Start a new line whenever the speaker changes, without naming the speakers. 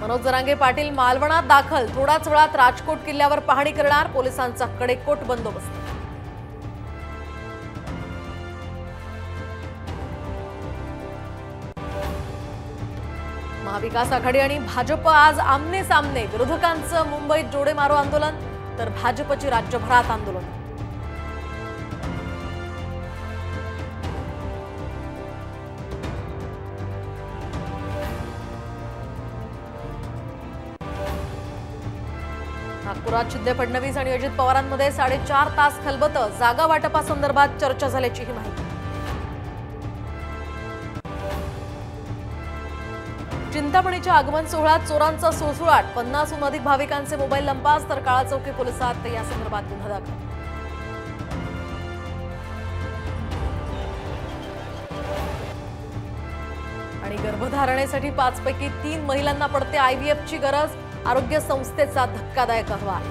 मनोज जरांगे पाटील मालवणात दाखल, थोड्याच वेळात राजकोट किल्ल्यावर पाहणी करणार, पोलिसांचा कडेकोट बंदोबस्त। महाविकास आघाडी आणि भाजप आज आमने सामने, विरोधकांचं मुंबईत जोडे मारो आंदोलन तर भाजपची राज्यभरात आंदोलन। नागपुरात शिंदे फडणवीस आणि अजित पवारांमध्ये 4.5 तास खलबत, जागा वाटपासंदर्भात चर्चा झाल्याची ही माहिती। चिंतामणीच्या आगमन सोहळ्यात चोरांचा सुळसुळाट, 50हून अधिक भाविकांचे मोबाईल लंपास तर काळा चौकी पोलिसात या संदर्भात गुन्हा दाखल। आणि गर्भधारणेसाठी 5 पैकी 3 महिलांना पडते IVFची गरज, आरोग्य संस्थेचा धक्कादायक अहवाल।